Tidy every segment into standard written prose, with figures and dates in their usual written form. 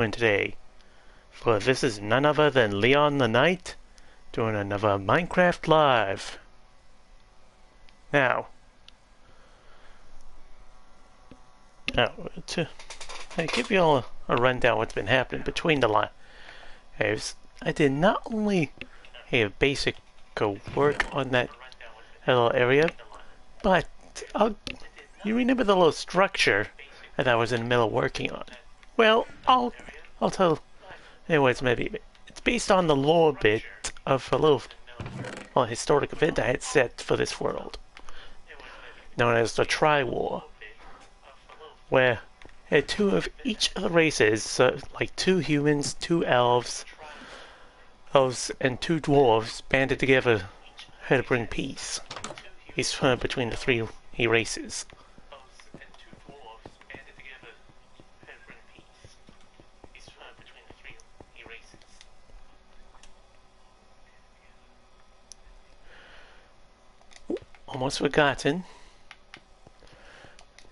today, for this is none other than Leon the Knight doing another Minecraft Live. Now, to give you all a rundown what's been happening between the lives, I did not only have basic work on that little area, but you remember the little structure that I was in the middle of working on? Well, I'll tell. Anyways, maybe it's based on the lore bit of a little historic event I had set for this world, known as the Tri-War, where two of each of the races, like 2 humans, 2 elves, and 2 dwarves, banded together to bring peace. Peace between the 3 races. Almost forgotten.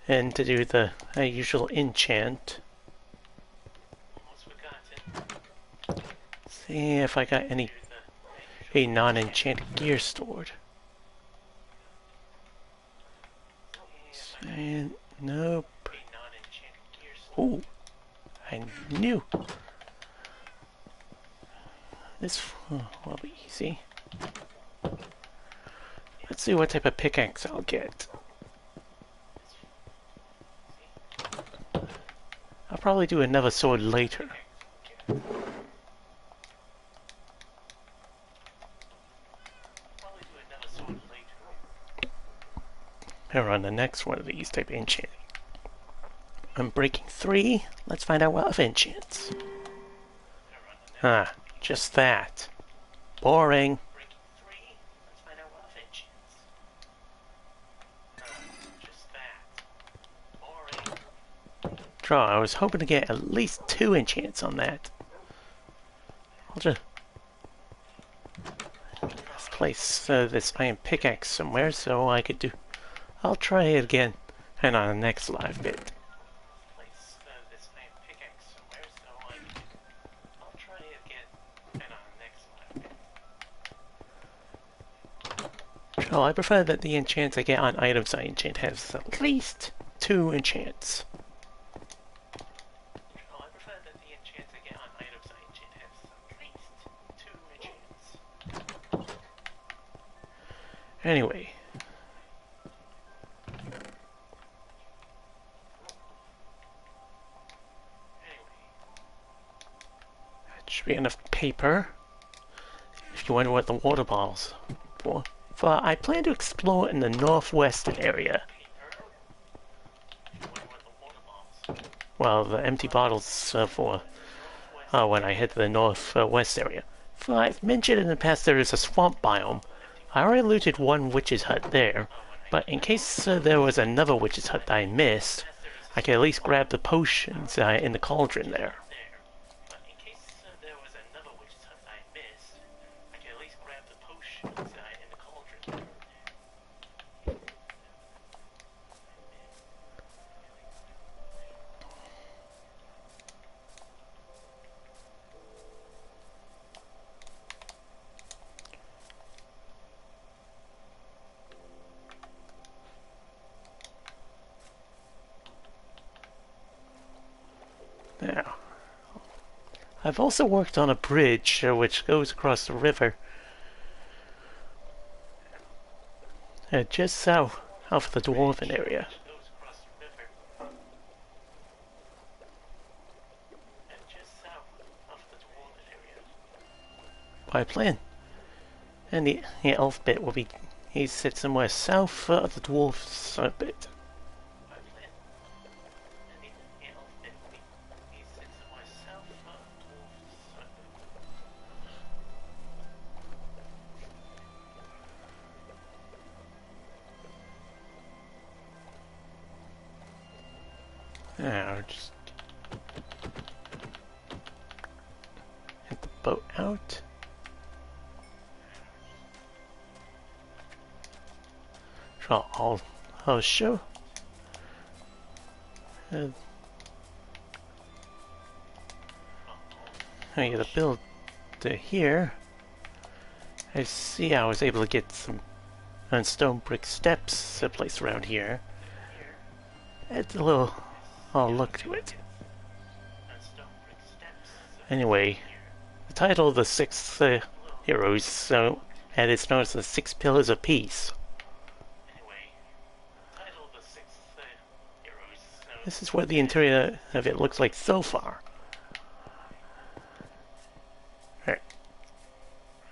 And to do the usual enchant. See if I got any non-enchanted gear stored. And nope. Ooh, I knew. This will be easy. Let's see what type of pickaxe I'll get. I'll probably do another sword later. Or on the next one of these type of enchanting. I'm breaking 3. Let's find out what of enchants. Ah, just that. Boring. Draw. I was hoping to get at least 2 enchants on that. I'll just place this iron pickaxe somewhere so I could do. I'll try it again, and on the next live bit. Oh, I prefer that the enchants I get on items I enchant has at least 2 enchants. Anyway. That should be enough paper. If you wonder what the water bottles for. I plan to explore in the northwestern area. Well, the empty bottles for when I head to the northwest area. For I've mentioned in the past there is a swamp biome. I already looted 1 witch's hut there, but in case there was another witch's hut that I missed, I could at least grab the potions in the cauldron there. Now, I've also worked on a bridge which goes across the river just south of the dwarven area. By plan. And the elf bit will be, he sits somewhere south of the dwarf's bit. Now, just get the boat out. I'll show. I gotta build to here. I see I was able to get some stone brick steps placed around here. It's a little... I'll look to it. Anyway, the title of the six heroes, so, and it's known as the Six Pillars of Peace. This is what the interior of it looks like so far.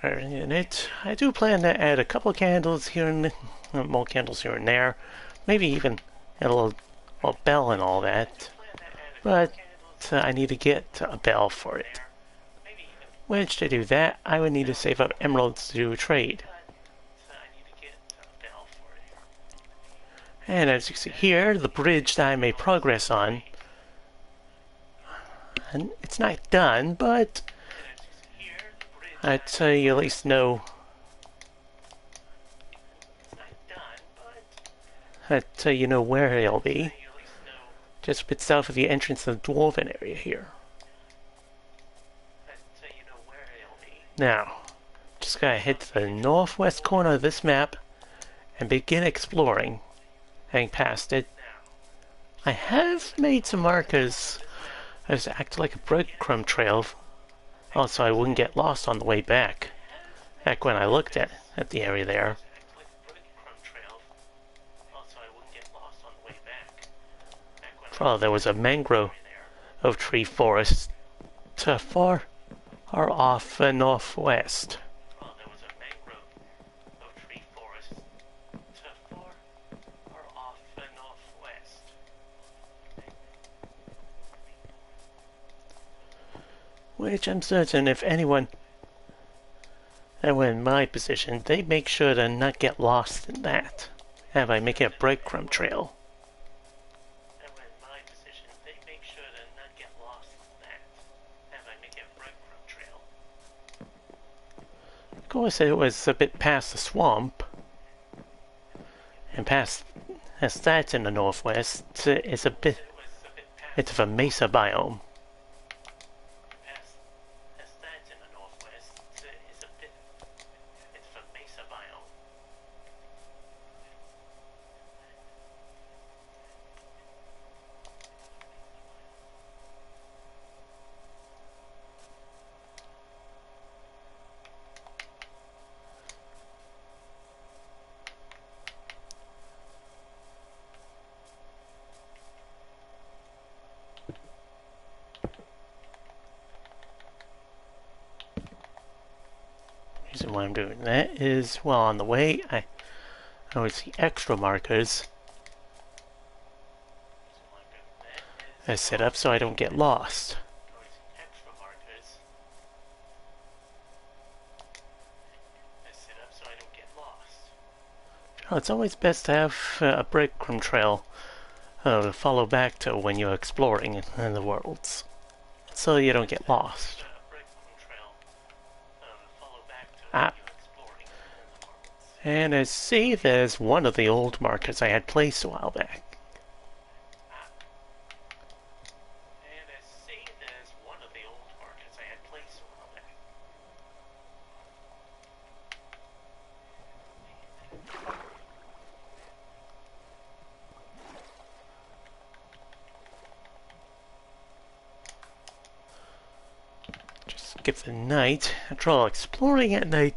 In it, I do plan to add a couple of candles here and more candles here and there, maybe even a little bell and all that. But I need to get a bell for it. Which to do that, I would need to save up emeralds to do a trade. And as you see here, the bridge that I made progress on, and it's not done, but I'd say you at least know. I'd say you know where it'll be. Just a bit south of the entrance to the Dwarven area here. Now, just gotta head to the northwest corner of this map and begin exploring. Heading past it, I have made some markers that act like a breadcrumb trail. Also, I wouldn't get lost on the way back. Back when I looked at the area there. Oh, there was a mangrove tree forest far off northwest. Which I'm certain if anyone in my position, they'd make sure to not get lost in that. And by making a breadcrumb trail. Of course, it was a bit past the swamp. And past that in the northwest, it's a bit of a mesa biome. The reason why I'm doing that is, well, on the way, I always see extra markers as set up so I don't get lost. Oh, it's always best to have a breadcrumb trail to follow back to when you're exploring in the worlds, so you don't get lost. And I see there's one of the old markers I had placed a while back. Just give the night. After all, exploring at night,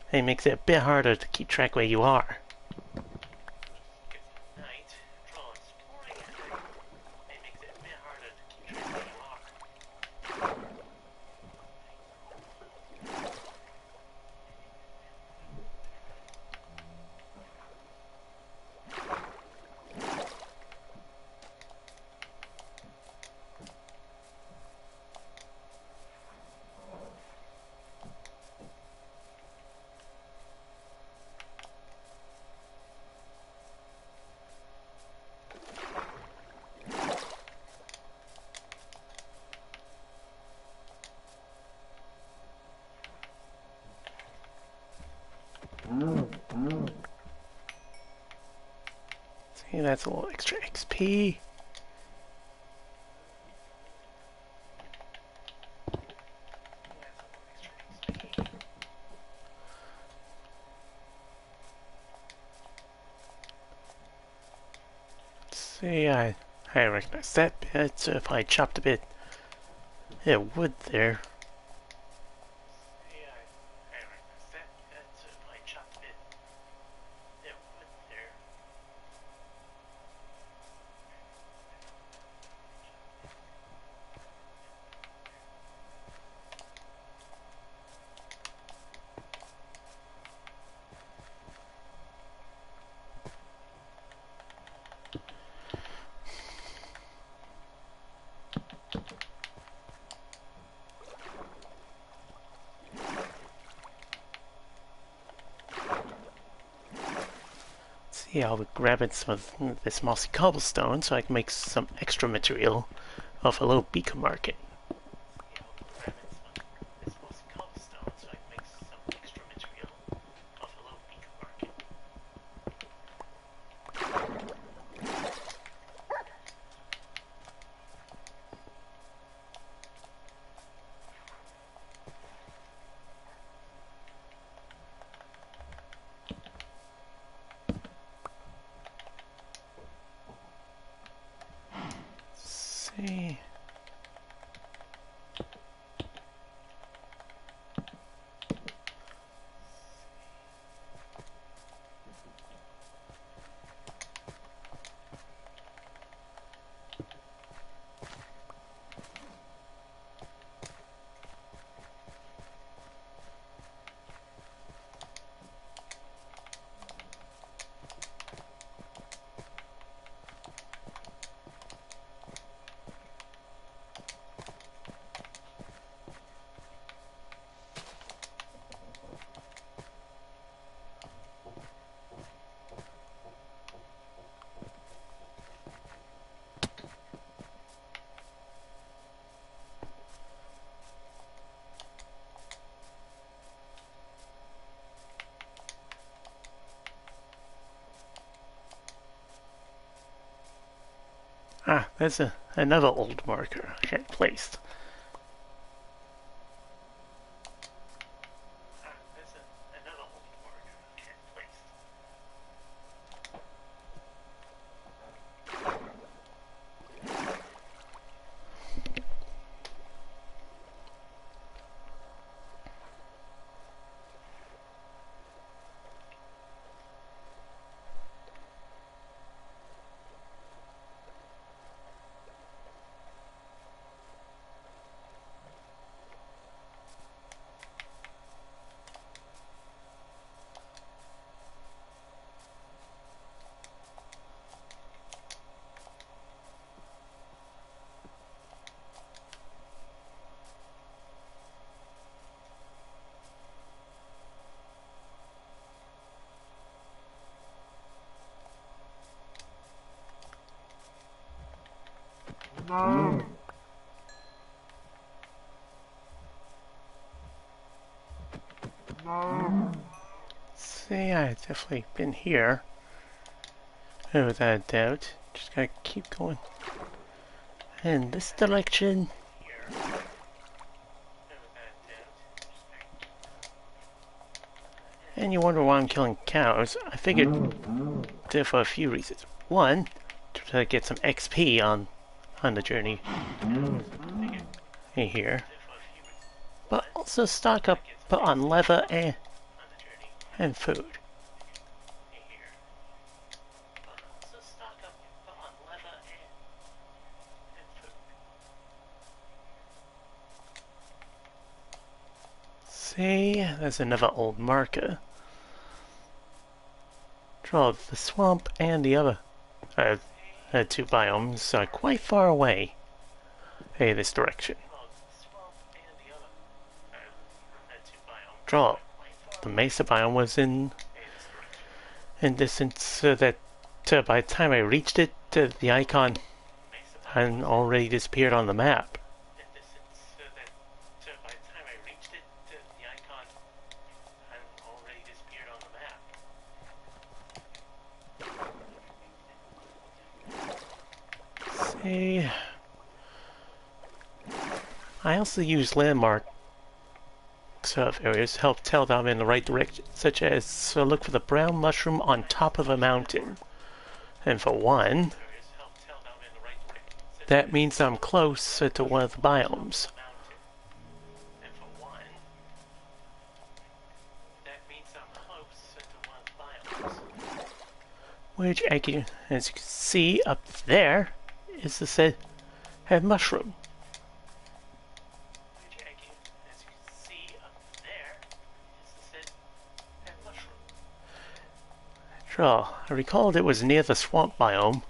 it makes it a bit harder to keep track where you are. See, that's a little extra XP. See, I recognize that bit, so if I chopped a bit of wood there. See, I'll be grabbing some of this mossy cobblestone so I can make some extra material off a little beacon market. See. Ah, there's another old marker I had placed. See, I've definitely been here. Without a doubt. Just gotta keep going in this direction. And you wonder why I'm killing cows. I figured for a few reasons. One, to get some XP on the journey here. But also stock up on leather and food. See, there's another old marker. Draw the swamp and the other two biomes are quite far away. Hey, this direction. Draw. The mesa biome was in distance so that by the time I reached it, the icon had already disappeared on the map. See, I also use landmarks of areas to help tell that I'm in the right direction, such as look for the brown mushroom on top of a mountain. And for one, That means I'm closer to one of the biomes. Which, as you can see up there, is the said head mushroom. Sure, I recalled it was near the swamp biome.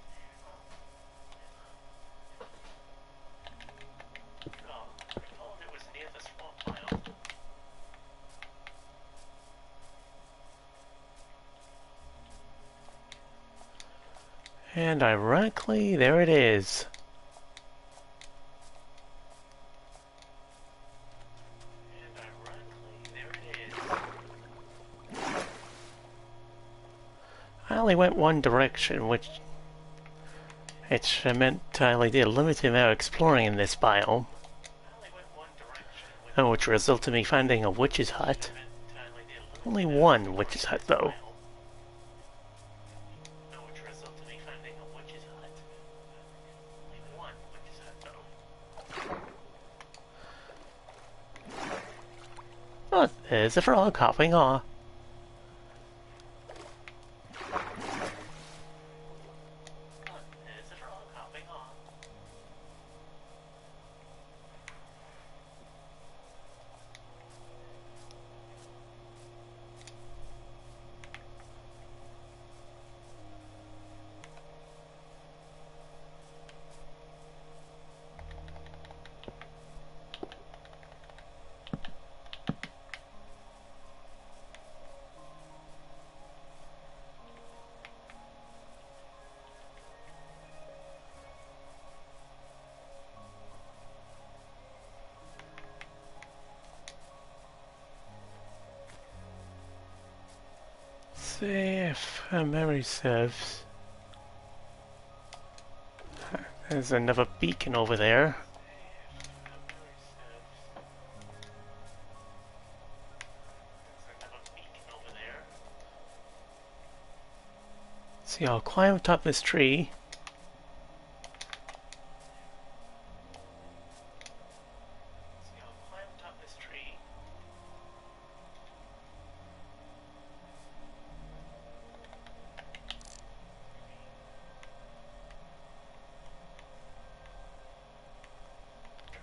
And ironically, there it is. I only went one direction, which meant I only did a limited amount of exploring in this biome, which resulted in me finding a witch's hut. Only one witch's hut, though. Oh, there's a frog hopping off. See if memory serves. There's another beacon over there. See, I'll climb up top this tree.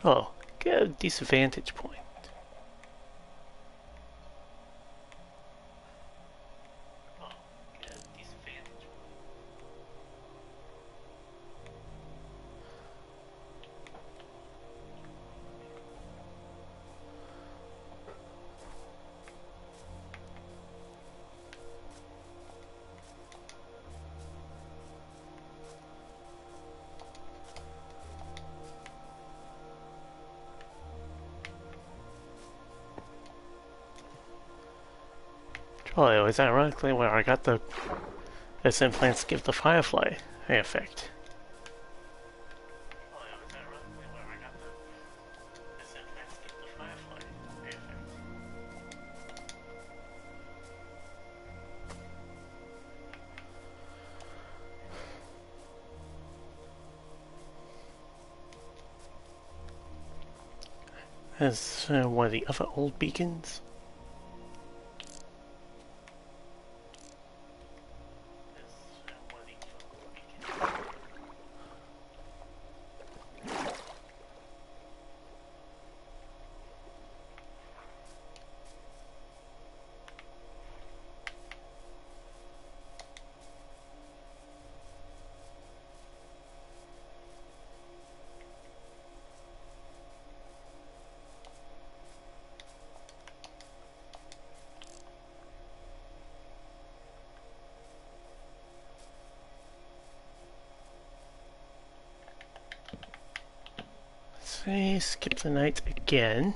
Oh, get a decent vantage point. Oh, it was ironically where I got the implants to give the firefly effect. As one of the other old beacons. Okay, skip the night again.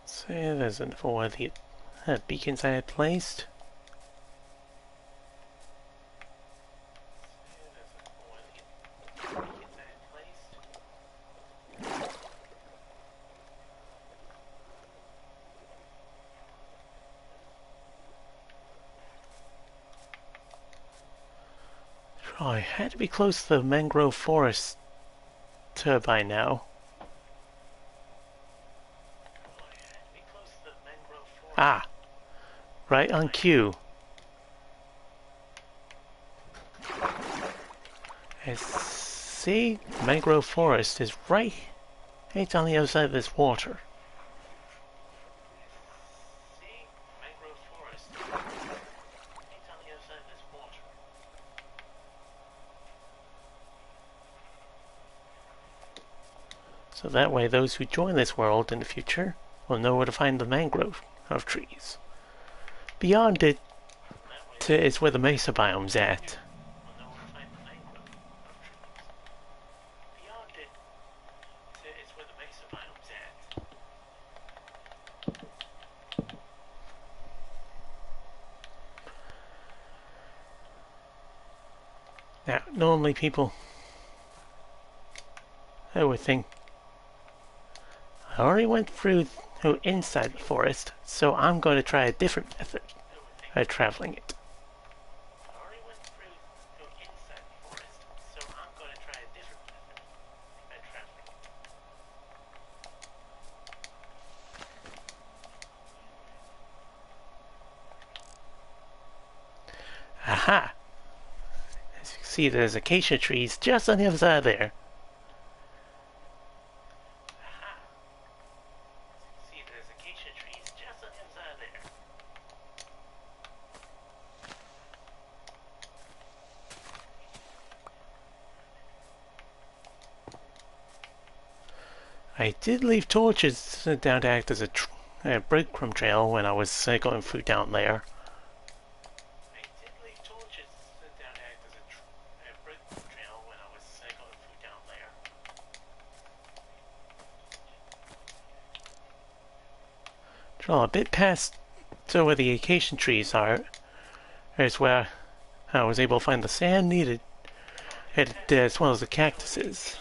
So there's another one of the beacons I had placed. Oh, I had to be close to the mangrove forest by now. Ah, right on cue. See, mangrove forest is right on the other side of this water. So that way those who join this world in the future will know where to find the mangrove trees. Beyond it is where the mesa biome's at. Now, normally people would think, I already went through inside the forest, so I'm going to try a different method of traveling it. Aha! As you can see, there's acacia trees just on the other side there. I did leave torches down to act as a breadcrumb trail when I was going through down there. Well, a bit past where the acacia trees are is where I was able to find the sand needed, as well as the cactuses.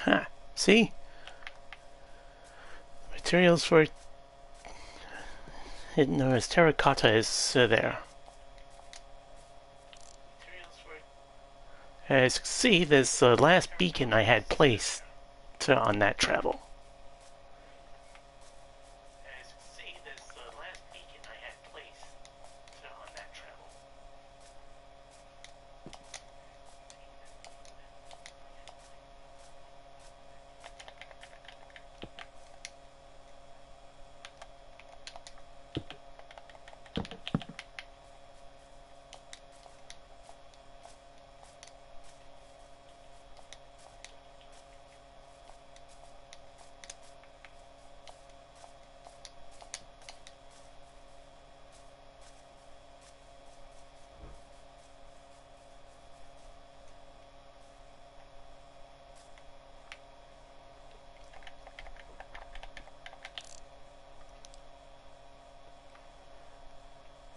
Aha! See? Materials for hidden as terracotta is there. As you can see, there's the last beacon I had placed on that travel.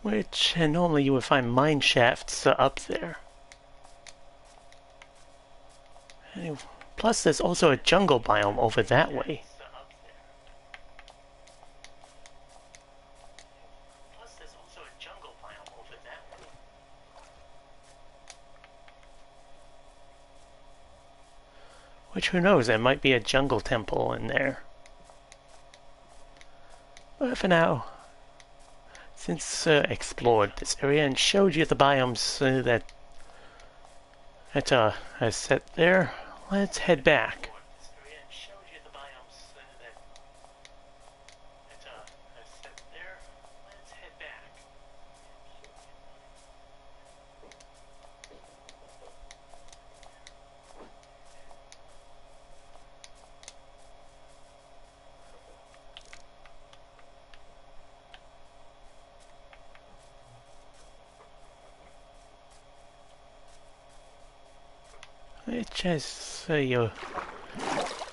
Which normally you would find mine shafts up there. And plus there's also a jungle biome over that way. Which, who knows, there might be a jungle temple in there. But for now, since explored this area and showed you the biomes that are set there, let's head back. which has you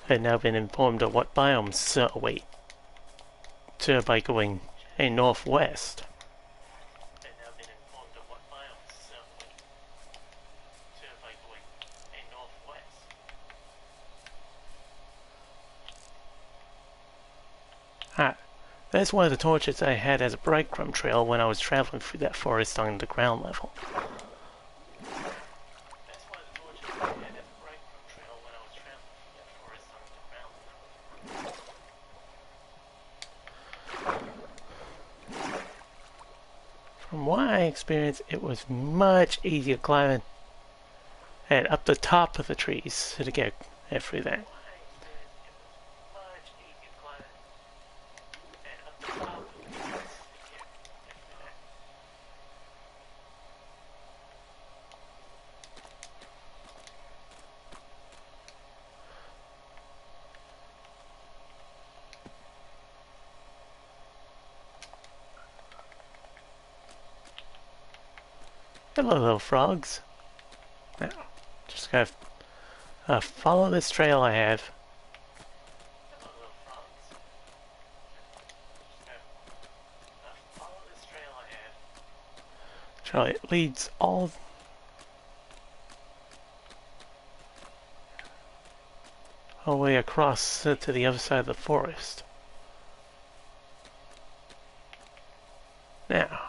had now been informed of what biomes await by going northwest. Ah, that's one of the torches I had as a breadcrumb trail when I was traveling through that forest on the ground level. From what I experienced, it was much easier climbing and up the top of the trees to get through that. Hello, little frogs. Now, just gotta follow this trail I have. Trail it leads all the way across to the other side of the forest. Now,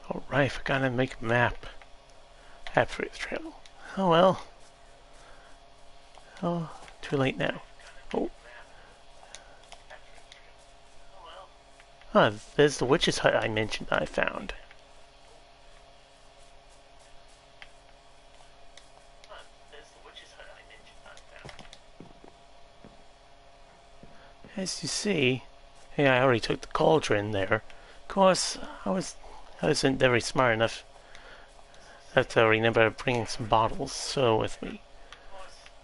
alright, forgot to make a map after the trail. Oh well. Oh, too late now. Oh. Ah, there's the witch's hut I mentioned I found. As you see, yeah, I already took the cauldron there. Of course, I wasn't very smart enough to remember bringing some bottles with me.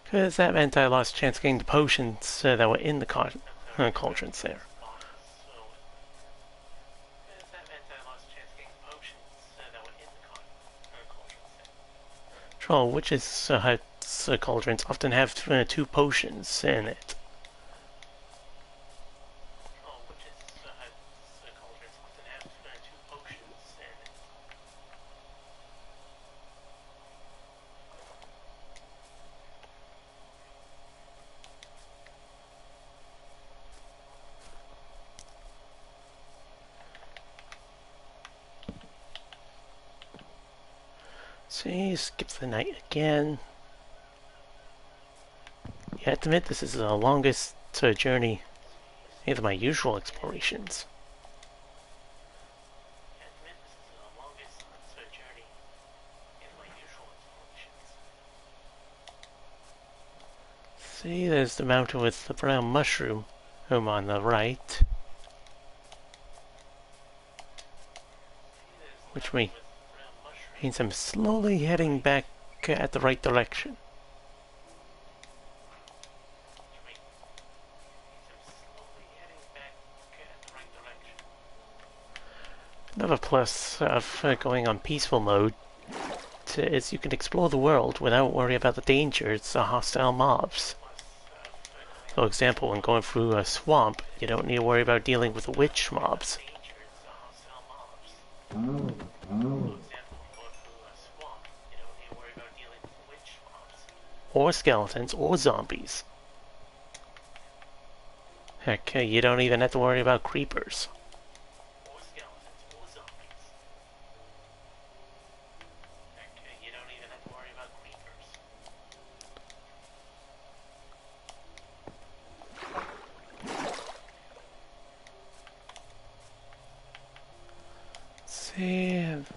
Because that meant I lost a chance of getting the potions that were in the cauldrons there. Troll witches' huts cauldrons often have 2 potions in it. See, skip the night again. You have to admit, this is the longest journey of my usual explorations. See, there's the mountain with the brown mushroom on the right. Which means I'm slowly heading back at the right direction. Another plus of going on peaceful mode is you can explore the world without worry about the dangers of hostile mobs. For example, when going through a swamp, you don't need to worry about dealing with witch mobs. Or skeletons, or zombies. Heck, you don't even have to worry about creepers. Save.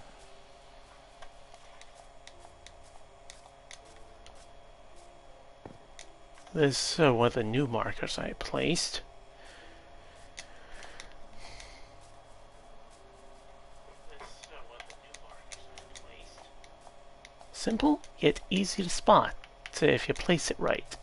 This is one of the new markers I placed. Simple, yet easy to spot if you place it right.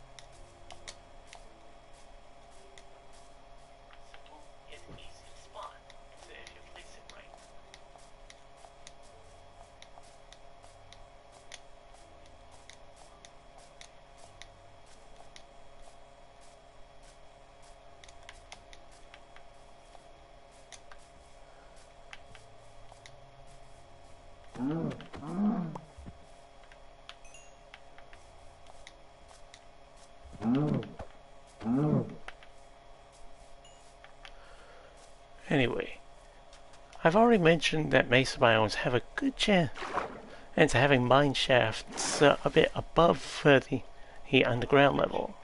Anyway, I've already mentioned that mesa biomes have a good chance of having mine shafts a bit above the underground level.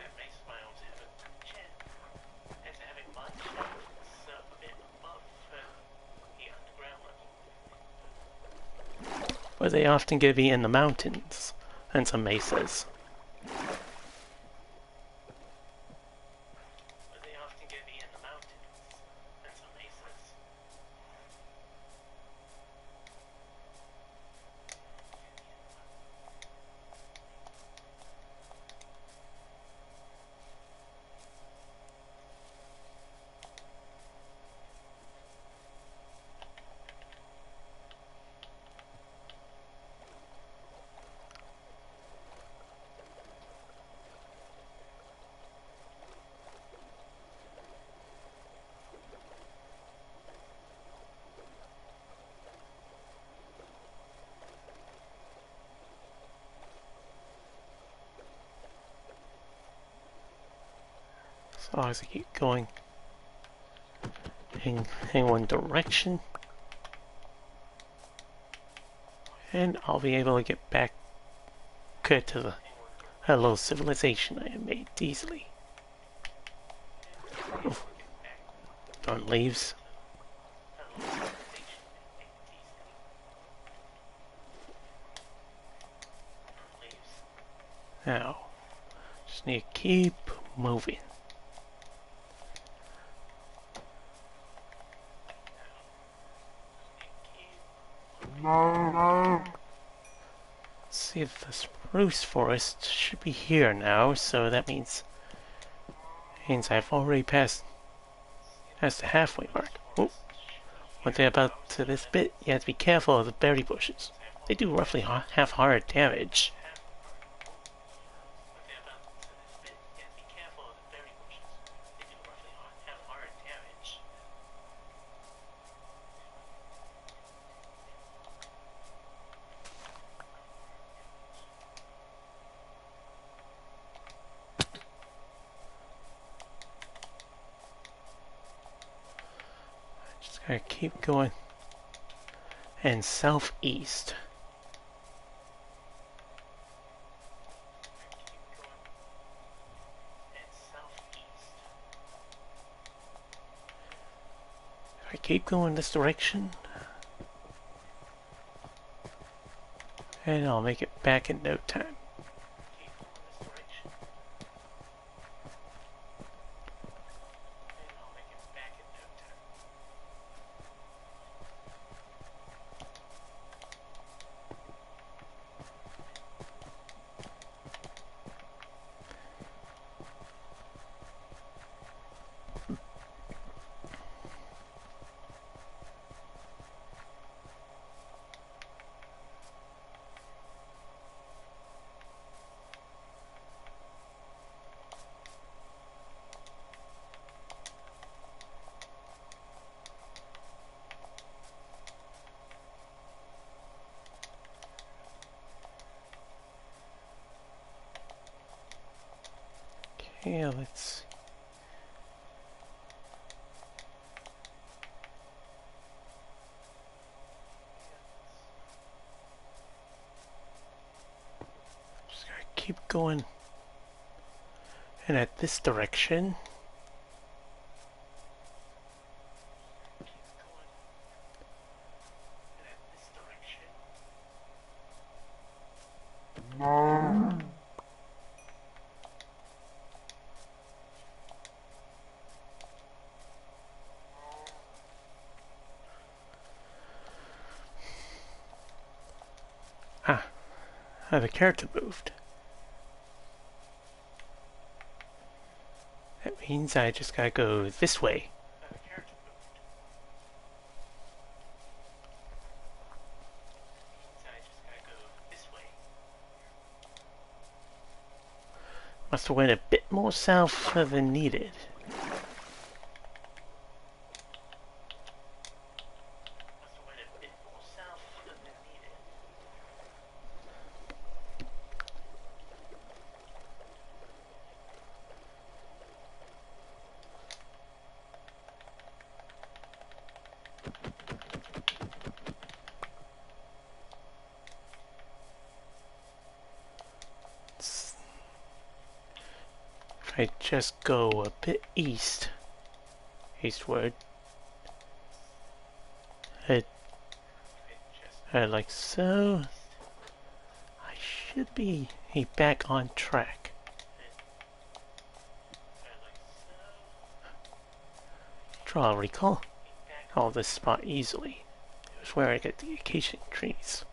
But they often can be in the mountains and some mesas. As long as I keep going in one direction, and I'll be able to get back to the little civilization I have made easily. Oof. On leaves. Now, just need to keep moving. Let's see if the spruce forest should be here now, so that means I've already passed the halfway mark. Oh, one thing about this bit, you have to be careful of the berry bushes. They do roughly half heart damage. Just gotta keep going. And southeast. If I keep going this direction, and I'll make it back in no time. Yeah, let's... Just gotta keep going. And at this direction. Ah, the character moved. That means I just gotta go this way. Must have went a bit more south than needed. If I just go a bit eastward, like so, I should be back on track. I'll recall this spot easily. It was where I got the acacia trees.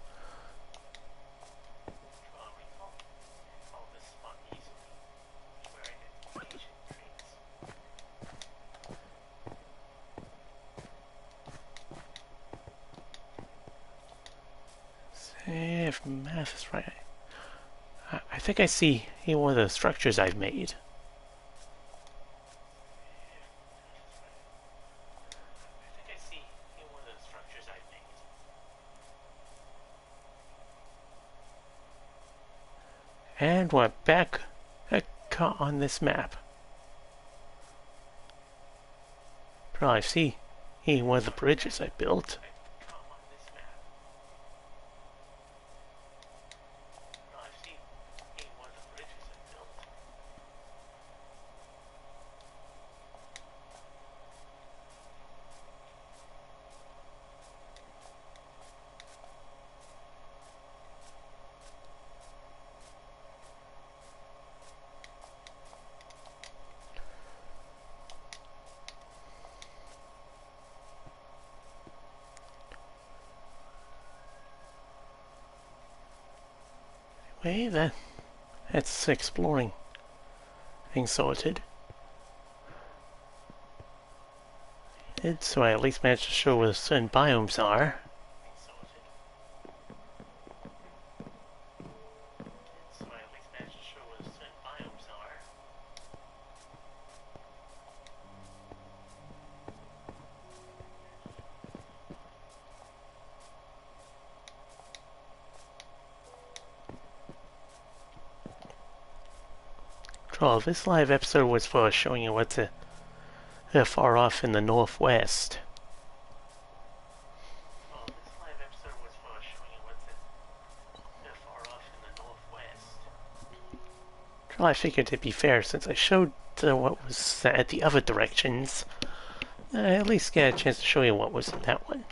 If math is right, I think I see one of the structures I've made. And we're back on this map. Probably see one of the bridges I built. Hey, that's exploring. Things sorted. So I at least managed to show where certain biomes are. Oh, this live episode was for showing you what's far off in the northwest. Well, I figured it'd be fair since I showed what was at the other directions. I at least get a chance to show you what was in that one.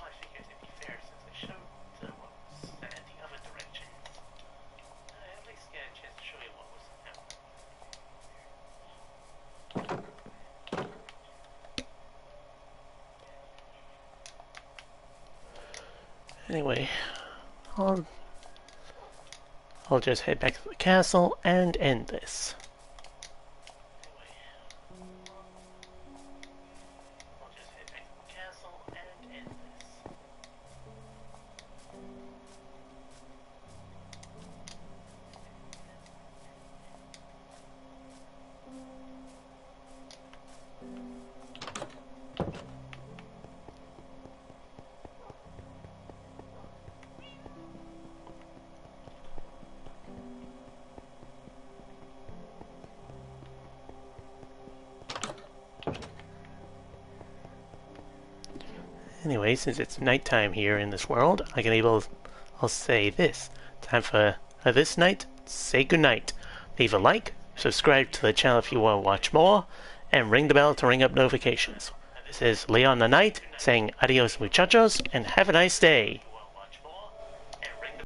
Anyway, I'll just head back to the castle and end this. Anyway, since it's nighttime here in this world, I'll say this. Time for this night, say goodnight. Leave a like, subscribe to the channel if you want to watch more, and ring the bell to ring up notifications. This is Leon the Knight saying adios muchachos, and have a nice day.